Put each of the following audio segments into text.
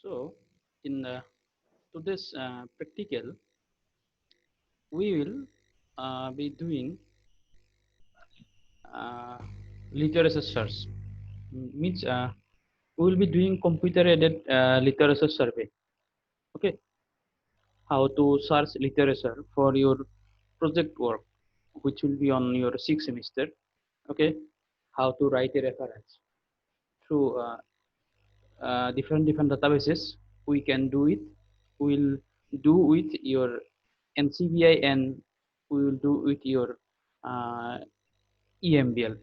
So, in today's practical, we will be doing uh, literature search. Means we will be doing computer-aided literature survey. Okay, how to search literature for your project work, which will be on your sixth semester. Okay, how to write a reference through different databases. We can do it. We'll do with your NCBI and we will do with your uh, EMBL.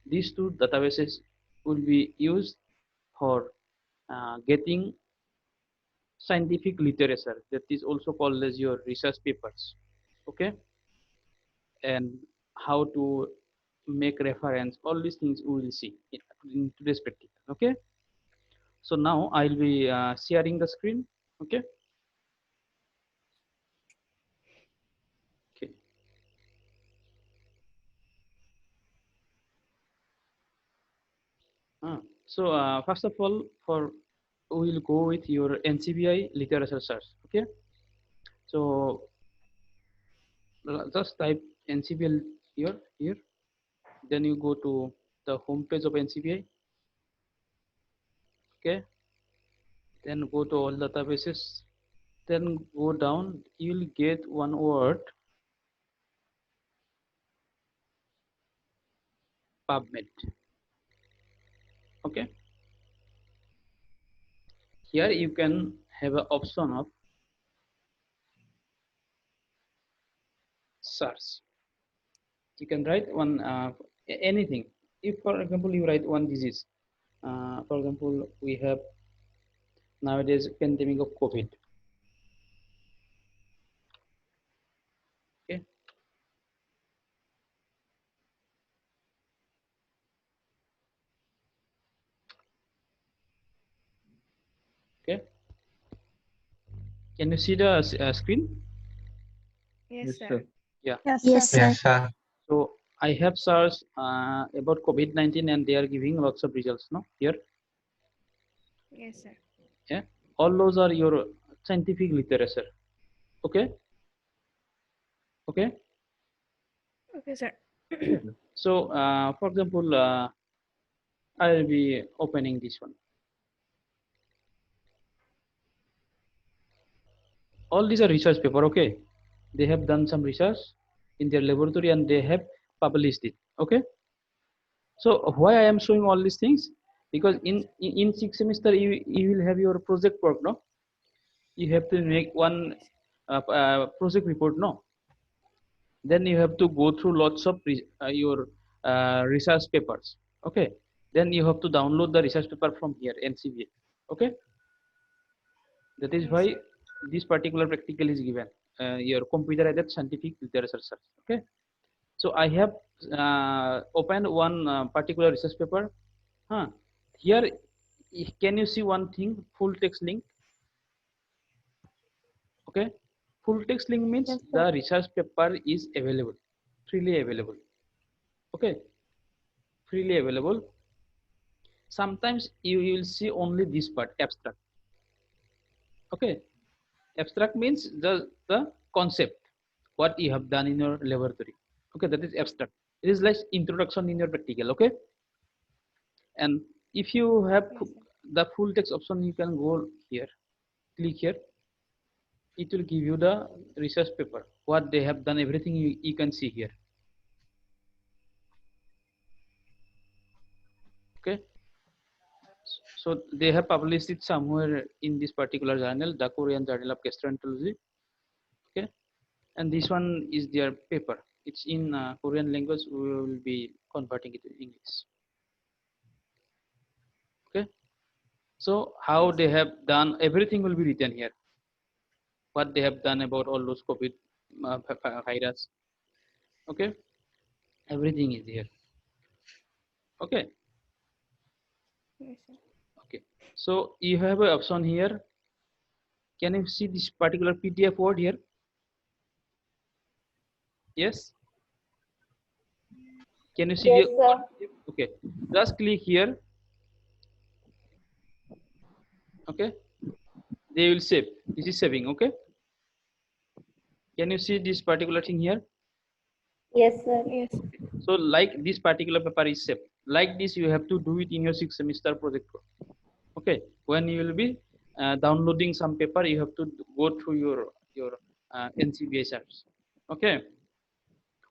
These two databases will be used for getting scientific literature, that is also called as your research papers. Okay, and how to make reference, all these things we will see in today's practical. Okay, so now I'll be sharing the screen. Okay. Okay. So first of all, for we will go with your NCBI literature search. Okay. So just type NCBI here. Then you go to the home page of NCBI. Okay. Then go to all databases. Then go down. You will get one word, PubMed. Okay. Here you can have an option of search. You can write one anything. If for example you write one disease, for example we have nowadays pandemic of COVID. Okay. Okay. Can you see the screen? Yes, Yes, sir. sir. Yeah. Yes, Yes, sir. sir. Yes, sir. So I have searched about COVID-19 and they are giving lots of results. No, here. Yes, sir. Yeah. All those are your scientific literature. Okay. Okay. Okay, sir. Yes, sir. So for example, I will be opening this one. All these are research paper. Okay, they have done some research in their laboratory and they have published it. Okay, so why I am showing all these things, because in sixth semester you will have your project work. No, you have to make one project report. No, then you have to go through lots of your research papers. Okay, then you have to download the research paper from here NCBA. Okay, that is Yes, why sir. this particular practical is given, your computer aided scientific literature search. Okay, so I have opened one particular research paper. Here can you see one thing, full text link? Okay, full text link means Yes, the sir. research paper is available, freely available. Okay, freely available. Sometimes you will see only this part, abstract. Okay, abstract means the concept, what you have done in your laboratory. Okay, that is abstract. It is like introduction in your practical. Okay, and if you have Yes, sir. the full text option, you can go here, click here. It will give you the research paper, what they have done, everything you can see here. Okay, so they have published it somewhere in this particular journal, the Korean Journal of Gastroenterology. Okay, and this one is their paper. It's in Korean language. We will be converting it to English. Okay, so how Yes, they sir. have done, everything will be written here, what they have done about all those COVID virus. Okay, everything is here. Okay. Yes, sir. Okay, so you have an option here. Can you see this particular PDF word here? Yes. Can you see Yes, the sir. okay, just click here. Okay, they will save. This is saving. Okay, can you see this particular thing here? Yes, sir. Yes. So like this particular paper is saved. Like this you have to do it in your 6th semester project. Okay, when you will be downloading some paper, you have to go through your NCBI service. Okay,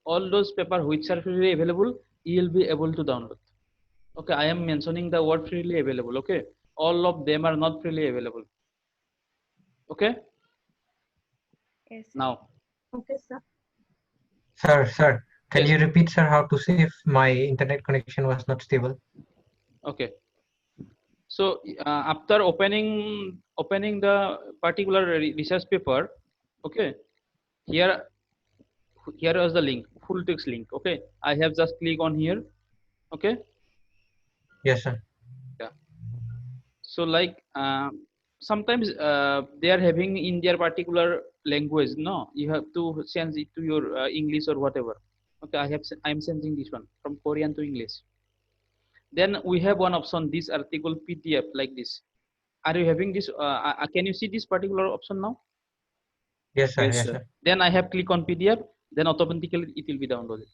all those paper which are freely available, you will be able to download. Okay, I am mentioning the word freely available. Okay, all of them are not freely available. Okay, Yes. now Okay, sir. Sir, can yes. you repeat, sir, how to see if my internet connection was not stable? Okay, so after opening the particular research paper, okay, here here is the link, full text link. Okay, I have just click on here. Okay, Yes, sir. yeah. So like sometimes they are having in their particular language, no, you have to change it to your English or whatever. Okay, I am changing this one from Korean to English. Then we have one option, this article PDF, like this. Are you having this can you see this particular option now? Yes, sir. Yes, Yes, sir. sir. Then I have click on PDF, then automatically it will be downloaded.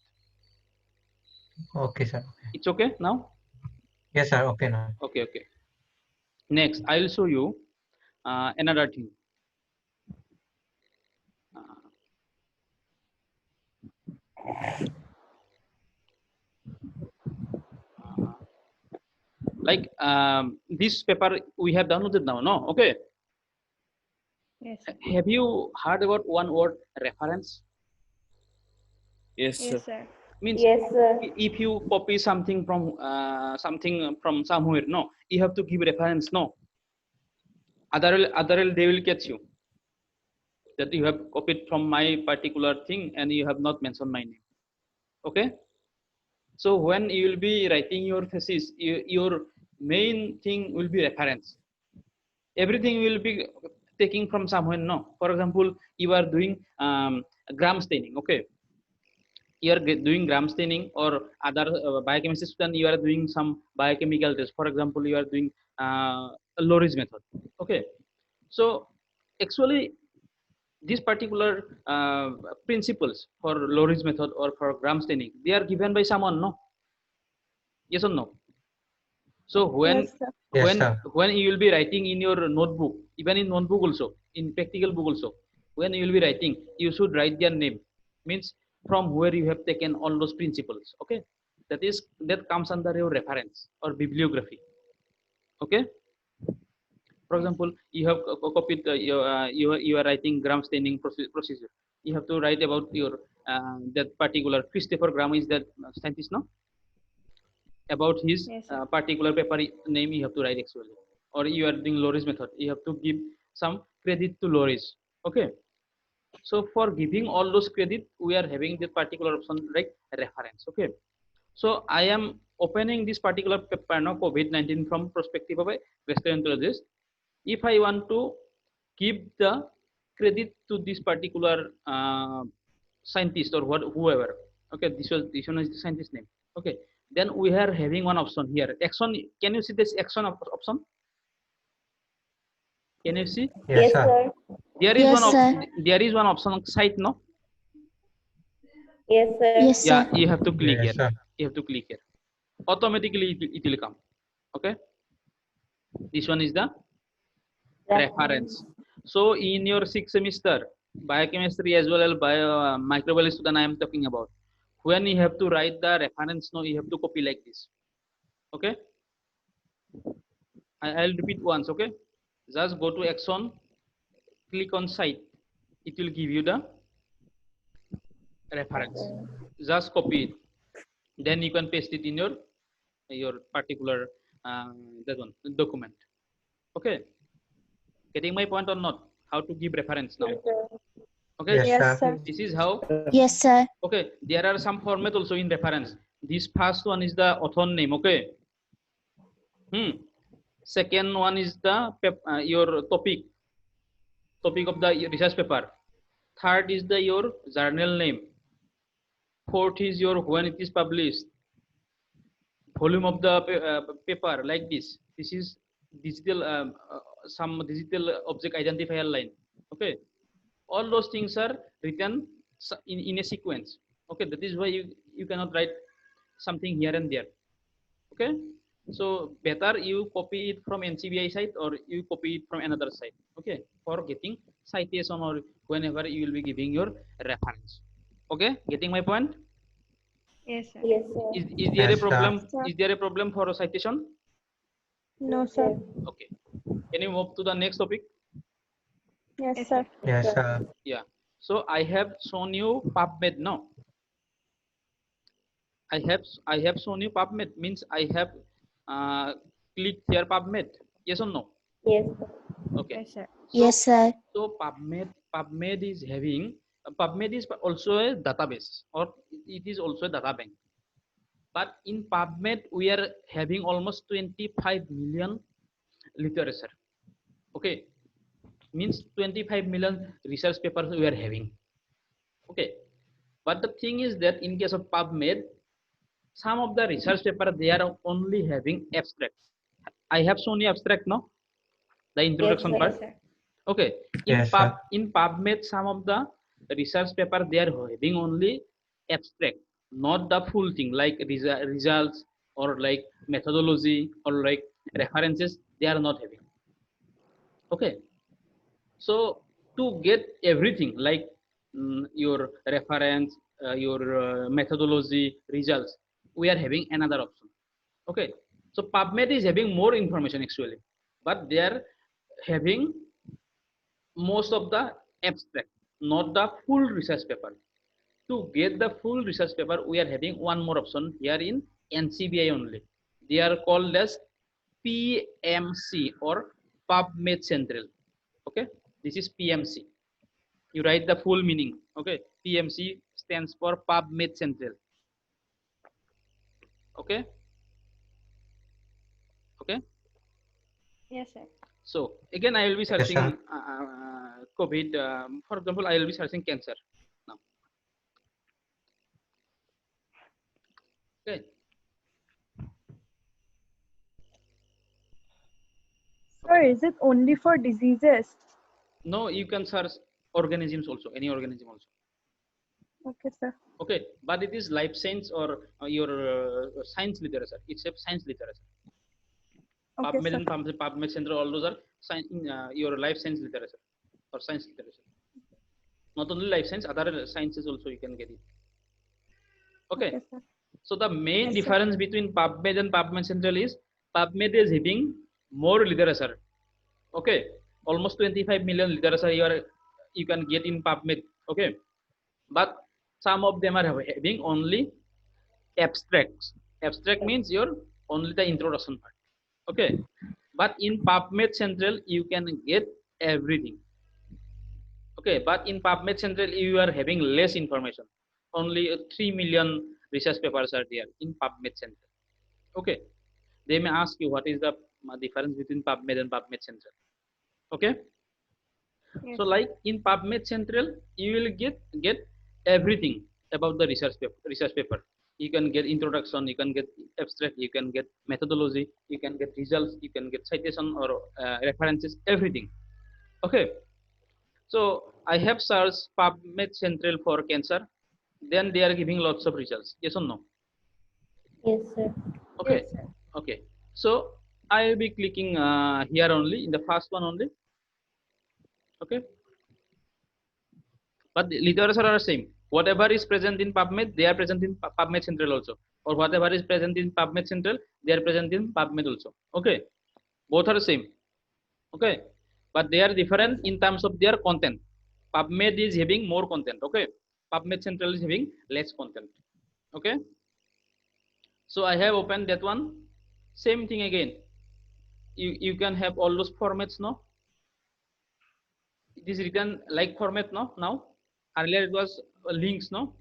Okay, sir. It's okay now? Yes, sir. Okay, now. Okay, okay. Next I will show you another thing. Like this paper we have downloaded now, no? Okay, Yes. have you heard about one word, reference? Yes, sir. Yes, sir. Means Yes, sir. if you copy something from somewhere, no, you have to give reference, no, other they will catch you that you have copied from my particular thing and you have not mentioned my name. Okay, so when you will be writing your thesis, your main thing will be reference. Everything will be taking from somewhere, no. For example, you are doing gram staining. Okay, you are doing gram staining, or other biochemistry student, you are doing some biochemical test. For example, you are doing Lorentz method. Okay, so actually these particular principles for Lorentz method or for gram staining, they are given by someone, no? Yes or no? So Yes, sir. Yes, sir. when you will be writing in your notebook, even in notebook also, in practical book also, when you will be writing, you should write their name, means from where you have taken all those principles. Okay, that comes under your reference or bibliography. Okay, for example, you have copied you are writing gram staining procedure. You have to write about your that particular Christopher Gram is that scientist, no? About his Yes, sir. particular paper name you have to write actually. Or you are doing Lorentz method, you have to give some credit to Lorentz. Okay, so for giving all those credit, we are having this particular option like reference. Okay, so I am opening this particular paper now, COVID-19 from perspective of a gastroenterologist. If I want to give the credit to this particular scientist or whoever, okay, this one is the scientist name. Okay, then we are having one option here, action. Can you see this action option? Can you see? Yes, Yes, sir. sir. There is Yes, one sir. there is one option on site, no? Yes, sir. Yes, Yeah, sir. you have to click Yes, here. sir. You have to click here. Automatically it will come. Okay, this one is the reference. So in your 6th semester biochemistry as well as microbiology student I am talking about, when you have to write the reference, no, you have to copy like this. Okay, I'll repeat once. Okay, just go to action, click on site, it will give you the reference. Just copy it, then you can paste it in your particular that one document. Okay, getting my point or not? How to give reference now? Yes, sir. Okay, Yes, Yes, sir. sir. this is how. Yes, sir. Okay, there are some format also in reference. This first one is the author name. Okay, second one is the your topic of the research paper. Third is the your journal name. Fourth is your when it is published, volume of the paper, like this. This is digital some digital object identifier line. Okay, all those things are written in a sequence. Okay, that is why you cannot write something here and there. Okay, so better you copy it from NCBI site or you copy it from another site. Okay, for getting citation or whenever you will be giving your reference. Okay, getting my point? Yes, sir. Yes, sir. Is there a Yes, problem? sir. Is there a problem for a citation? No, sir. Okay, can you move to the next topic? Yes, Yes, sir. yes, Yeah, so I have shown you PubMed now. I have shown you PubMed means I have clicked here PubMed. Yes or no? Yes, Okay. Yes, sir. yes, sir. So PubMed is having PubMed is also a database or it is also a data bank. But in PubMed we are having almost 25 million literature. Okay, means 25 million research papers we are having. Okay, but the thing is that in case of PubMed, some of the research paper they are only having abstract. I have shown you abstract, no? The introduction sir. part. Yes, sir. Okay. yes, sir. In PubMed, some of the research paper they are having only abstract, not the full thing like results or like methodology or like references. They are not having. Okay. So to get everything like your reference, your methodology, results, we are having another option. Okay, so PubMed is having more information actually, but they are having most of the abstract, not the full research paper. To get the full research paper, we are having one more option here in NCBI only. They are called as PMC or PubMed Central. Okay, this is PMC. You write the full meaning. Okay, PMC stands for PubMed Central. Okay, okay. Yes, sir. So again, I will be Yes, sir. searching COVID. For example, I will be searching cancer now. Okay. Sir, is it only for diseases? No, you can search organisms also, any organism also. Okay, sir. Okay, but it is life science or your science literature. It's a science literature. Okay, PubMed sir. and PubMed Central, all those are science, your life science literature or science literature. Not only life science, other sciences also you can get it. Okay. Okay, sir. So the main Yes, sir. difference between PubMed and PubMed Central is PubMed is having more literature. Okay, almost 25 million literature you can get in PubMed. Okay, but some of them are having only abstracts. Abstract means your only the introduction part. Okay, but in PubMed Central you can get everything. Okay, but in PubMed Central you are having less information. Only 3 million research papers are there in PubMed Central. Okay, they may ask you what is the difference between PubMed and PubMed Central. Okay, Yes, so sir. like in PubMed Central you will get everything about the research paper. You can get introduction, you can get abstract, you can get methodology, you can get results, you can get citation or references, everything. Okay, so I have searched PubMed Central for cancer. Then they are giving lots of results. Yes or no? Yes, sir. Okay. Yes, sir. Okay. So I will be clicking here only in the first one only. Okay. But the literature are the same. Whatever is present in PubMed, they are present in PubMed Central also. Or whatever is present in PubMed Central, they are present in PubMed also. Okay. Both are the same. Okay, but they are Yes, different sir. in terms of their content. PubMed is having more content. Okay, PubMed Central is having less content. Okay, so I have opened that one. Same thing again. You can have all those formats. No, it is written like format. No, now earlier it was links. No,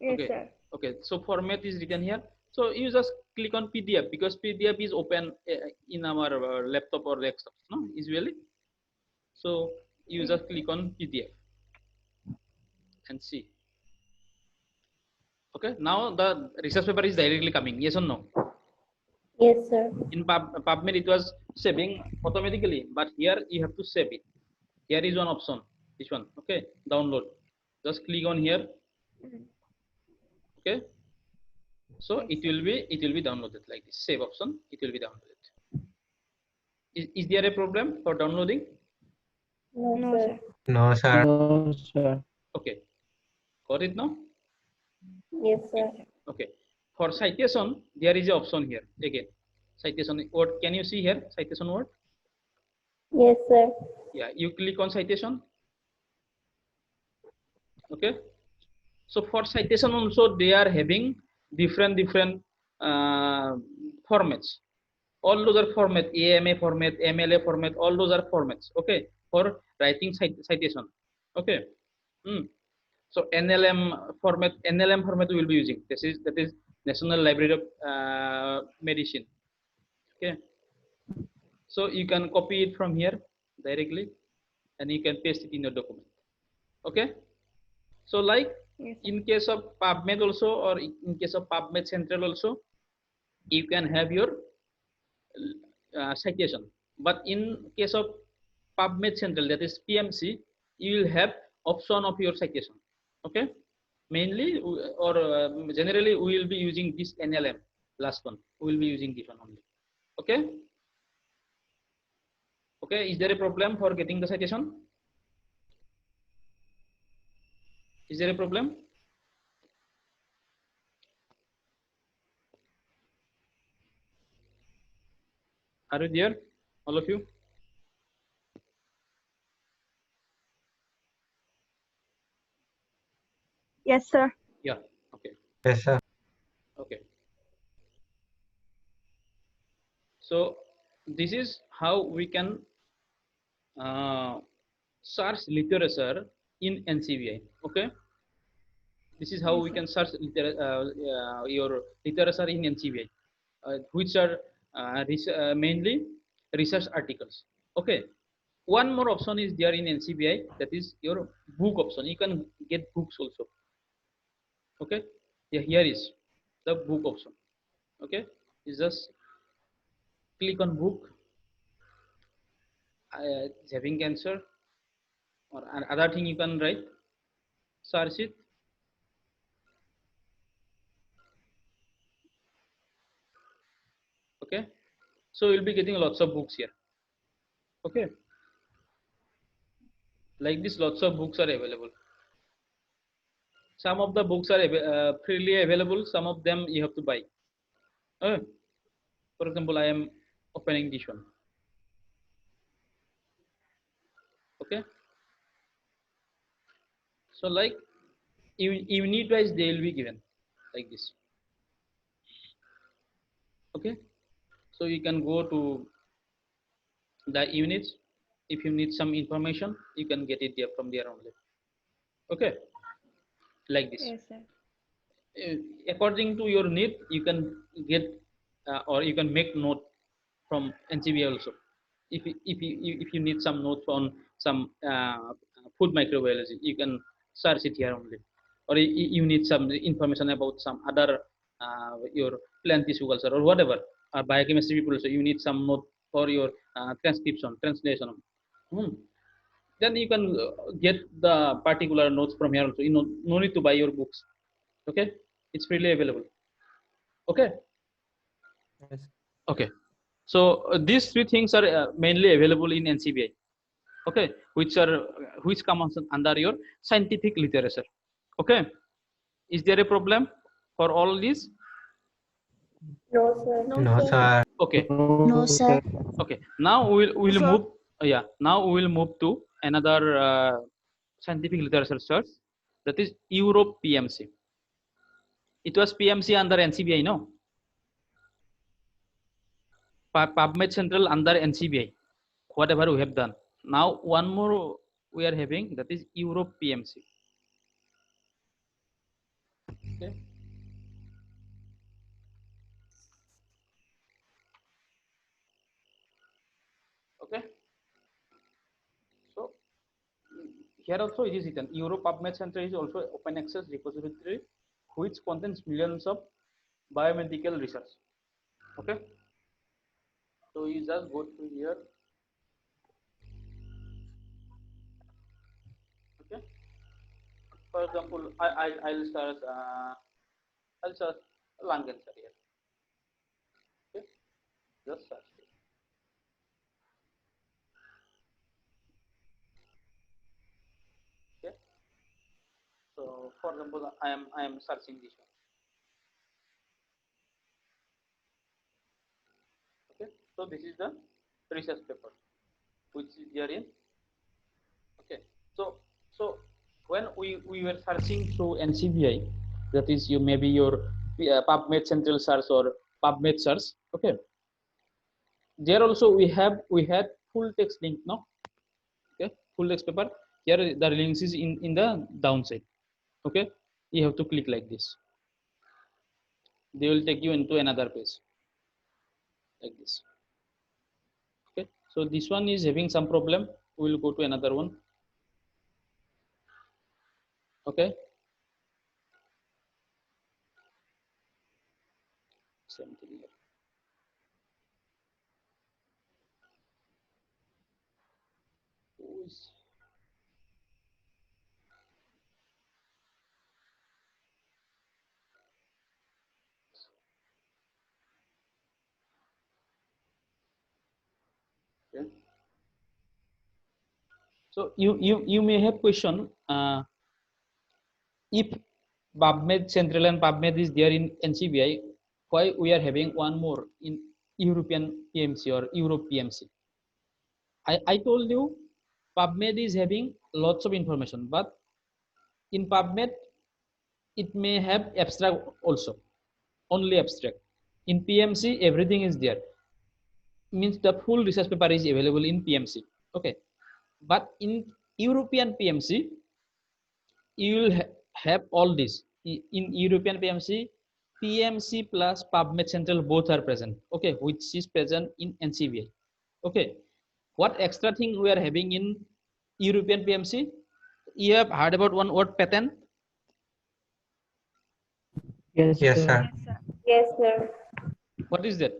Yes, okay, sir. okay. So format is written here. So you just click on PDF because PDF is open in our laptop or desktop. No, usually. So you just click on PDF and see. Okay, now the research paper is directly coming. Yes or no? Yes, sir. In PubMed it was saving automatically, but here you have to save it. Here is one option, this one, okay, download. Just click on here, okay. So Yes, it will be downloaded like this. Save option, it will be downloaded. Is there a problem for downloading? No, No, sir. sir. No, sir. No, sir. Okay, got it now? Yes, sir. Okay. For citation, there is a option here again. Citation word. Can you see here? Citation word. Yes, sir. Yeah. You click on citation. Okay. So for citation also they are having different formats. All those are format, AMA format, MLA format. All those are formats. Okay. For writing citation. Okay. So NLM format we will be using. That is National Library of Medicine. Okay. So you can copy it from here directly, and you can paste it in your document. Okay. So like Yes, sir. in case of PubMed also, or in case of PubMed Central also, you can have your citation. But in case of PubMed Central, that is PMC, you will have option of your citation. Okay. Mainly or generally we will be using this NLM last one. We will be using this one only. Okay. Okay. Is there a problem for getting the citation? Is there a problem? Are you there, all of you? Yes, sir. Yeah. Okay. Yes, sir. Okay. So this is how we can search literature in NCBI. Okay. This is how Yes, we sir. can search your literature in NCBI, which are mainly research articles. Okay. One more option is there in NCBI, that is your book option. You can get books also. Okay. Yeah, here is the book option. Okay. You just click on book, having cancer, or other thing you can write, search it. Okay. So you'll be getting lots of books here. Okay. Like this, lots of books are available. Some of the books are freely available. Some of them you have to buy. For example, I am opening this one. Okay. So like unit wise they will be given like this. Okay. So you can go to the units. If you need some information, you can get it there from there only. Okay. Like this. Yes, sir. According to your need, you can get or you can make note from NCBI also. If you need some notes on some food microbiology, you can search it here only. Or you need some information about some other your plant tissue culture or whatever, biochemistry people also, you need some note for your transcription, translation. Then you can get the particular notes from here also. You know, no need to buy your books. Okay, it's freely available. Okay. Yes. Okay. So these three things are mainly available in NCBI. Okay, which come under your scientific literature. Okay, is there a problem for all these? No, sir. No, No, sir. sir. Okay. No, sir. Okay. Now we'll Sir. move. Yeah. Now we will move to another scientific literature search, that is Europe PMC. It was PMC under NCBI, no? PubMed Central under NCBI. Whatever we have done. Now one more we are having, that is Europe PMC. Okay. Okay. So here also it is written Europe PubMed Central is also open access repository which contains millions of biomedical research. Okay. So you just go to here. Okay. For example, I'll search lung cancer here. Okay. Just search it. Okay. So for example, I am searching this one. Okay. So this is the research paper which is there in. Okay. So when we were searching through NCBI, that is you maybe your PubMed Central Search or PubMed Search. Okay. There also we had full text link, no? Okay, full text paper. Here the links is in the downside. Okay, you have to click like this. They will take you into another page like this. Okay, so this one is having some problem. We will go to another one. Okay, same thing here. Who is okay. So you may have question if PubMed Central and PubMed is there in NCBI, why we are having one more in European PMC or Europe PMC? I told you PubMed is having lots of information, but in PubMed it may have abstract also, only abstract. In PMC everything is there, means the full research paper is available in PMC. Okay, but in European PMC you will have all this. In European PMC, PMC plus PubMed Central both are present. Okay, which is present in NCBI. Okay, what extra thing we are having in European PMC? You have heard about one word, patent? Yes, sir. Yes, sir. What is that?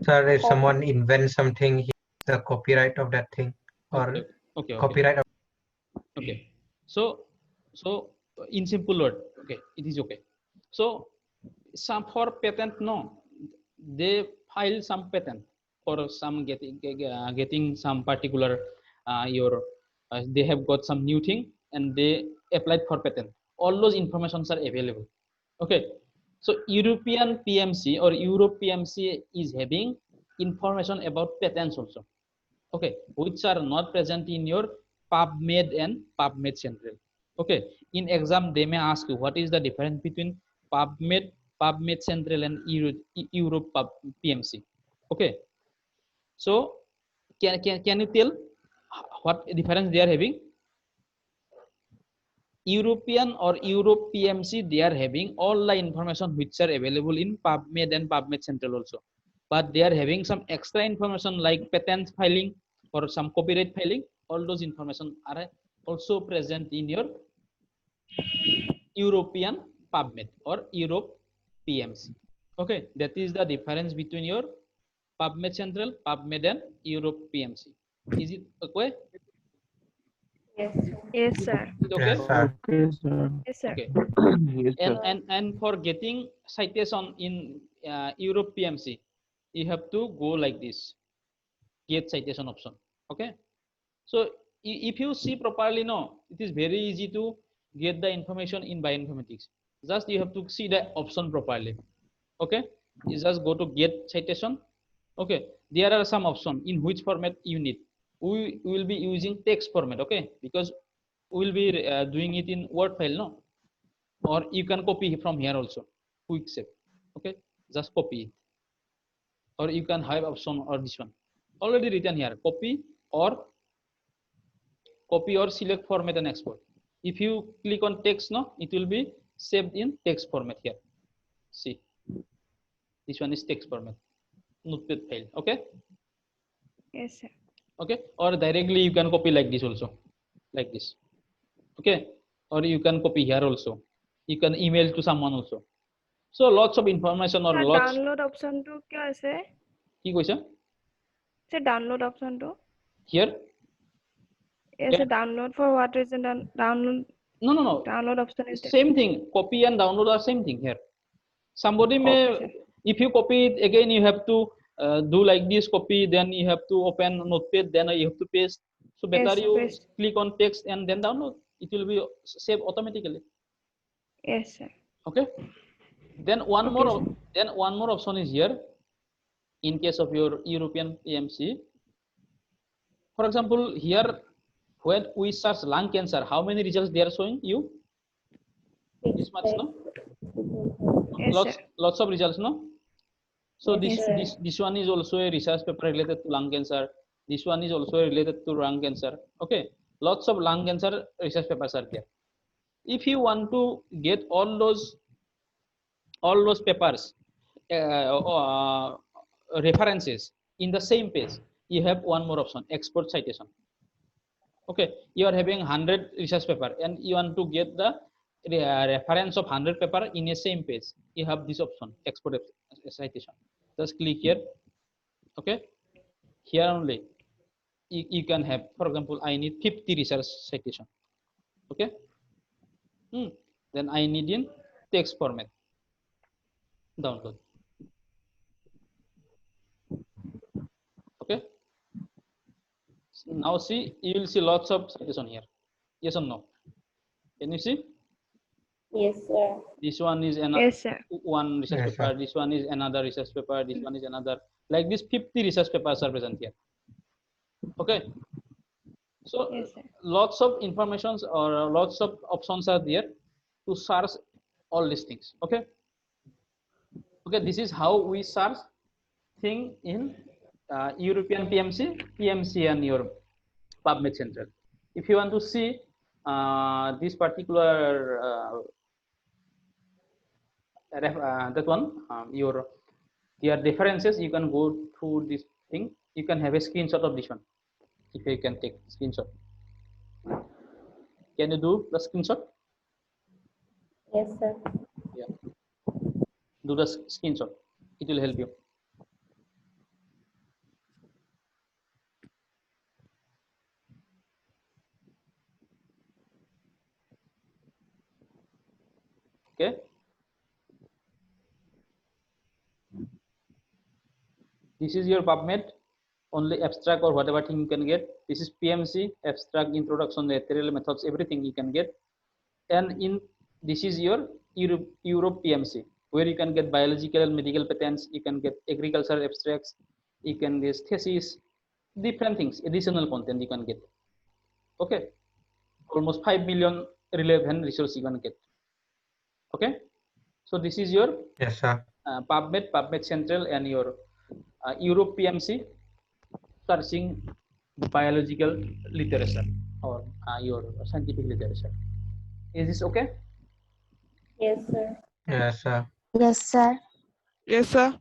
Sir, if someone invents something, he has the copyright of that thing, or Okay. copyright of Okay. So in simple word, okay, it is okay. So some for patent, no, they file some patent for some getting some particular they have got some new thing and they applied for patent. All those informations are available. Okay. So European PMC or Europe PMC is having information about patents also. Okay, which are not present in your PubMed and PubMed Central. Okay, in exam they may ask you what is the difference between PubMed Central and Europe PMC. Okay, so can you tell what difference they are having? European or Europe PMC, they are having all the information which are available in PubMed and PubMed Central also, but they are having some extra information like patent filing or some copyright filing. All those information are also present in your European PubMed or Europe PMC. Okay, that is the difference between your PubMed Central, PubMed and Europe PMC. Is it okay? Yes, sir. Yes, sir. Is it okay? Yes, sir. Yes, sir. Okay. Yes, sir. And for getting citation in Europe PMC, you have to go like this, get citation option. Okay, so if you see properly, no, it is very easy to get the information in bioinformatics. Just you have to see the option properly. Okay, you just go to get citation. Okay, there are some option in which format you need. We will be using text format. Okay, because we will be doing it in Word file, no, or you can copy from here also, quick save. Okay, just copy it, or you can have option or this one already written here, copy or select format and export. If you click on text, no, it will be saved in text format here. See, this one is text format, notepad file. Okay, Yes, sir. okay, or directly you can copy like this also, like this. Okay, or you can copy here also, you can email to someone also. So lots of information or lots. Download অপশনটো কিয় আছে? কি কৈছা? Sir, download option to. Here? Yes, sir. Download for what reason? Download. No. Download option is there. Same thing. Copy and download are same thing here. Somebody may, Okay, sir. if you copy it again, you have to do like this copy, then you have to open Notepad, then you have to paste. So better Yes, you paste. click on text and then download. It will be saved automatically. Yes, sir. Okay. Then one Okay, more. sir. Then one more option is here. In case of your European PMC, for example, here when we search lung cancer, how many results they are showing you? This much, no? Yes, sir. Lots of results, no? So Yes, sir. this one is also a research paper related to lung cancer. This one is also related to lung cancer. Okay, lots of lung cancer research papers are there. If you want to get all those papers references in the same page, you have one more option: export citation. Okay, you are having 100 research paper and you want to get the reference of 100 paper in a same page. You have this option: export citation. Just click here. Okay, here only you can have, for example, I need 50 research citation. Okay, then I need in text format. Download. Okay, now see, you will see lots of citation here. Yes or no? Can you see? Yes, sir. This one is another Yes, sir. one research Yes, paper. sir. This one is another research paper. This one is another. Like this, 50 research papers are present here. Okay. So Yes, sir. lots of informations or lots of options are there to search all these things. Okay. Okay. This is how we search thing in European PMC and your PubMed Central. If you want to see this particular that one, your references, you can go through this thing. You can have a screenshot of this one. If you can take screenshot, can you do the screenshot? Yes, sir. Yeah, do the screenshot. It will help you. Okay. This is your PubMed, only abstract or whatever thing you can get. This is PMC, abstract, introduction, material, methods, everything you can get. And in this is your Europe PMC, where you can get biological and medical patents, you can get agricultural abstracts, you can get thesis, different things, additional content you can get. Okay, almost 5 million relevant resources you can get. Okay, so this is your Yes, sir. PubMed Central, and your Europe PMC, searching biological literature or your scientific literature. Is this okay? Yes, sir. Yes, sir. Yes, sir. Yes, sir.